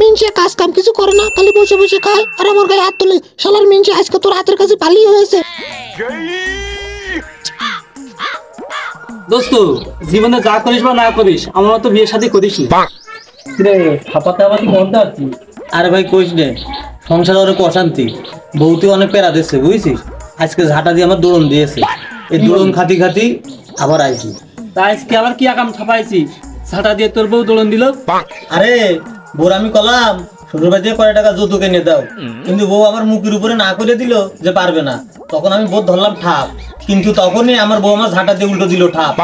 মিনছে কাজ কাম কিছু করে না, খালি বসে বসে খায় আর আমার গায়ে হাত তোলে। শালার মিনছে আজকে তোর হাতের কাছে ভালোই হয়েছে। দোস্ত জীবনে যা করিস বা না করিস আমার তো বিয়ে শাদী করিস না। আরে ভাই কইস নে, সংসারে অনেক অশান্তি, বউতে অনেক প্যারা দিচ্ছে বুঝছিস। আজকে ঝাঁটা দিয়ে আমার দোলন দিয়েছে, এই দোলন খাতি খাতি আবার আইছি। তা আজকে আবার কি আকাম ছাপাইছি, ঝাঁটা দিয়ে তোর বউ দোলন দিল। আরে বউর আমি কলাম শ্বশুর বাড়ি থেকে কয় টাকা যৌতুক এনে দাও, কিন্তু বউ আমার মুখের উপরে না করে দিল যে পারবে না। তখন আমি বোধ ধরলাম ঠাপ, কিন্তু তখনই আমার বউ আমার ঝাঁটা দিয়ে উল্টো দিল ঠাপ।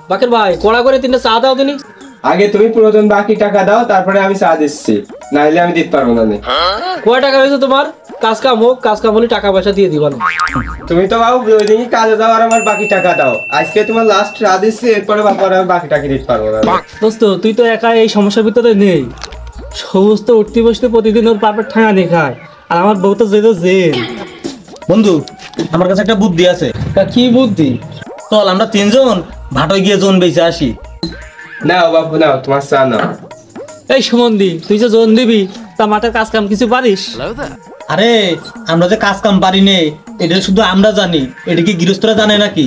বাকের ভাই কড়া করে 3টা চা দাও তিনি। আগে তুমি প্রয়োজন বাকি টাকা দাও, তারপরে আমি চা দিচ্ছি, নাইলে আমি দিতে পারবো না। কয় টাকা হয়েছে তোমার? কাজ কাম হোক, কাজ কাম হলে টাকা পয়সা দিয়ে দিবা না। তুমি তো বাবু ওই দিনই কাজে যাও আর আমার বাকি টাকা দাও। আজকে তোমার লাস্ট চা দিচ্ছি, এরপরে বাবার আমি বাকি টাকা দিতে পারবো না। দোস্ত তুই তো একা এই সমস্যার ভিতরে নেই, সমস্ত উঠতে বসতে প্রতিদিন ওর পাপের ঠাঙা দেখায়, আর আমার বউ তো যেত জেল। বন্ধু আমার কাছে একটা বুদ্ধি আছে। কি বুদ্ধি? চল আমরা 3 জন ভাটোয় গিয়ে জোন বেঁচে আসি। নাও বাবু নাও, তোমার চা নাও। এই সুমন্দি, তুই যে জোন দিবি তা মাঠের কাজ কাম কিছু পারিস? আরে আমরা যে কাজ কাম পারি নে এটা শুধু আমরা জানি, এটা কি গৃহস্থরা জানে নাকি?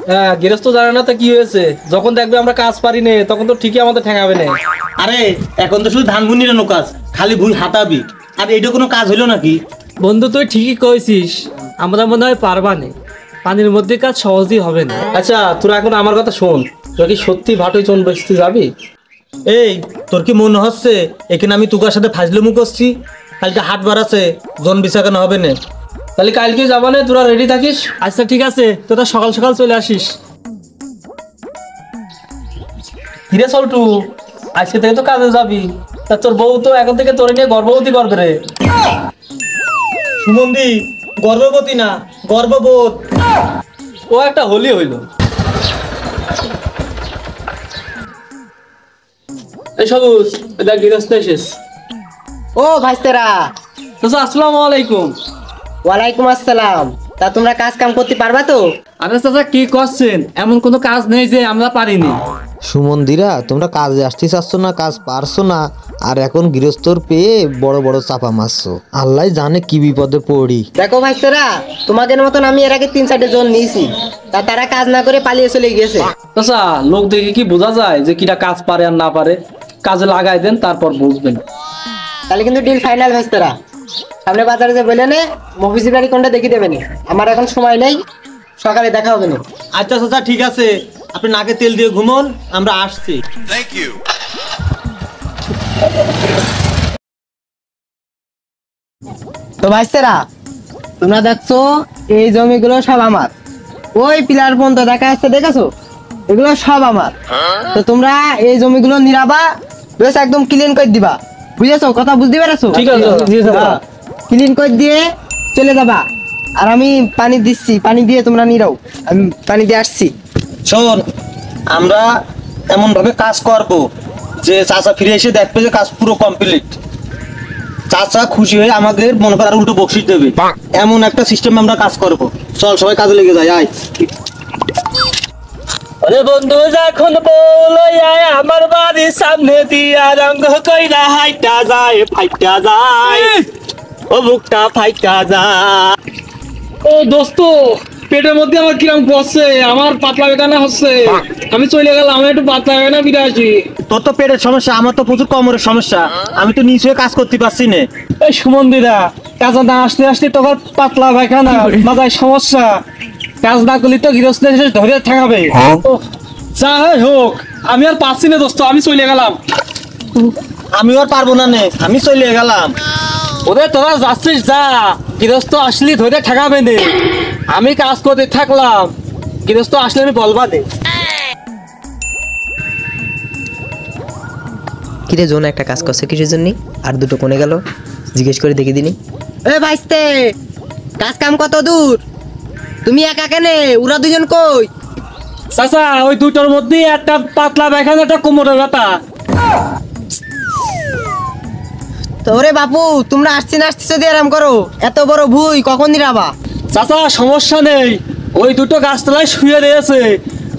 হ্যাঁ গৃহস্থ জানে না তো কি হয়েছে, যখন দেখবে আমরা কাজ পারি নে তখন তো ঠিকই আমাদের ঠেঙাবে না। আরে এখন তো শুধু ধান বুনিরানো কাজ, খালি ভুল হাতাবি, আর এটা কোনো কাজ হইলো নাকি? বন্ধু তুই ঠিকই কইছিস, আমরা মনে হয় পারবা না, পানির মধ্যে কাজ সহজই হবে না। আচ্ছা তোরা এখন আমার কথা শোন, তোরা কি সত্যি ভাটোয় চোন বেচতে যাবি? এই তোর কি মনে হচ্ছে এখানে আমি তোকার সাথে ফাজলামু করছি? কালকে হাট বার আছে, জন বিছা কেন হবে না? তাহলে কালকে যাবা না, তোরা রেডি থাকিস। আচ্ছা ঠিক আছে, তোরা সকাল সকাল চলে আসিস। হিরে চলটু, আজকে থেকে তো কাজে যাবি, তা তোর বউ তো এখন থেকে তোর নিয়ে গর্ভবতী করবে রে। সুমন্দি গর্ভবতী না, গর্ভবোধ। ও একটা হোলি হইল। এই সবুজ এটা গৃহস্থ এসেস। ও ভাইস্তেরা, আসসালামু আলাইকুম। ওয়ালাইকুম আসসালাম। তা তোমরা কাজ কাম করতে পারবা তো? আরে চাচা কি করছেন, এমন কোনো কাজ নেই যে আমরা পারিনি। সুমন্দিরা তোমরা কাজে আসতে চাচ্ছ না, কাজ পারছো না, আর এখন গৃহস্থর পেয়ে বড় বড় চাপা মারছো। আল্লাহ জানে কি বিপদে পড়ি। দেখো ভাইস্তেরা, তোমাদের মতন আমি এর আগে 3-4 জন নিয়েছি, তা তারা কাজ না করে পালিয়ে চলে গেছে। চাচা লোক দেখে কি বোঝা যায় যে কিটা কাজ পারে আর না পারে? কাজে লাগাই দেন, তারপর বুঝবেন। তাহলে কিন্তু ডিল ফাইনাল ভাইস্তেরা। সামনে বাজারে যে বলে নে মফিসি বাড়ি কোনটা দেখে দেবেন, আমার এখন সময় নেই, সকালে দেখা হবে না। আচ্ছা চাচা ঠিক আছে, আপনি নাকে তেল দিয়ে ঘুমন, আমরা আসছি। Thank you. তো ভাইস্তেরা তোমরা দেখছো এই জমিগুলো সব আমার, ওই পিলার পর্যন্ত দেখা যাচ্ছে, দেখেছো? এগুলো সব আমার। তো তোমরা এই জমিগুলো নিরাবা, বেশ একদম ক্লিন করে দিবা, বুঝেছো? কথা বুঝতে পেরেছো? ঠিক আছে ক্লিন করে দিয়ে চলে যাবা, আর আমি পানি দিচ্ছি, পানি দিয়ে তোমরা নিরাও, আমি পানি দিয়ে আসছি। শোন, আমরা এমন ভাবে কাজ করব যে চাচা ফিরে এসে দেখবে যে কাজ পুরো কমপ্লিট। চাচা খুশি হয়ে আমাদের মনে করার উল্টো বকশিস দেবে, এমন একটা সিস্টেম আমরা কাজ করব। চল সবাই কাজে লেগে যাই। আয় আরে বন্ধু যখন বলই আয় আমার বাড়ির সামনে দিয়া রঙ কইরা হাইটা যায়, ফাইটা যায়, ও বুকটা ফাইটা যায়। ও দোস্ত পেটের মধ্যে আমার কিরম করছে, আমার পাতলা বেদনা হচ্ছে, আমি চলে গেলাম, আমি একটু পাতলা বেদনা ফিরে আসি। তোর তো পেটের সমস্যা, আমার তো প্রচুর কোমরের সমস্যা, আমি তো নিচে কাজ করতে পারছি না। এই সুমন্দিরা কাজে না আসতে আসতে তোর পাতলা পায়খানা, মাথায় সমস্যা, কাজ না করলে তো গৃহস্থ ধরে ঠেকাবে। যা হয় হোক, আমি আর পারছি না দোস্ত, আমি চলে গেলাম। আমি আর পারবো না নে, আমি চলে গেলাম। ওদের তোরা যাচ্ছিস যা, গৃহস্থ আসলে ধরে ঠেকাবে নে, আমি কাজ করতে থাকলাম, গৃহস্থ আসলে আমি বলবা দে। কিরে জোন একটা কাজ করছে কিসের জন্য, আর দুটো কোনে গেল জিজ্ঞেস করে দেখি দিনি। এ ভাইস্তে, কাজ কাম কত দূর? তুমি একা কেনে, ওরা দুজন কই? চাচা ওই দুটোর মধ্যে একটা পাতলা পায়খানা, একটা কোমরের ব্যথা। তোরে বাপু, তোমরা আসছি না আসছি যদি আরাম করো, এত বড় ভুই কখন নিরাবা? চাচা সমস্যা নেই, ওই দুটো গাছতলায় শুয়ে রয়েছে,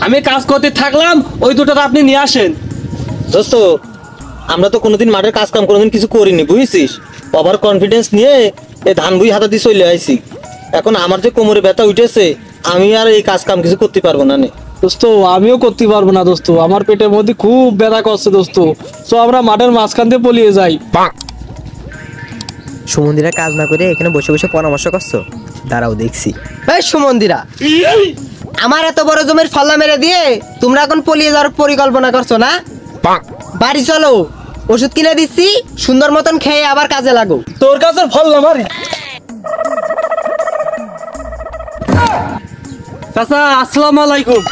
আমি কাজ করতে থাকলাম, ওই দুটোটা আপনি নিয়ে আসেন। দোস্ত আমরা তো কোনোদিন মাঠের কাজ কাম কোনোদিন কিছু করিনি বুঝছিস, ওভার কনফিডেন্স নিয়ে এই ধান বুই হাতে দিয়ে চলে আইছি। এখন আমার যে কোমরে ব্যথা উঠেছে, আমি আর এই কাজ কাম কিছু করতে পারবো না নে। দোস্ত আমিও করতে পারবো না দোস্ত, আমার পেটের মধ্যে খুব ব্যথা করছে দোস্ত। তো আমরা মাঠের মাঝখান দিয়ে পলিয়ে যাই। সুমন্দিরা কাজ না করে এখানে বসে বসে পরামর্শ করছো, দাঁড়াও দেখছি। এই সুমন্দিরা, আমার এত বড় জমির ফল্লা মেরে দিয়ে তোমরা এখন পলিয়ে যাওয়ার পরিকল্পনা করছো না? বাড়ি চলো, ওষুধ কিনে দিচ্ছি, সুন্দর মতন খেয়ে আবার কাজে লাগো। তোর কাছে ফল না মারি। চাচা আসসালামু আলাইকুম।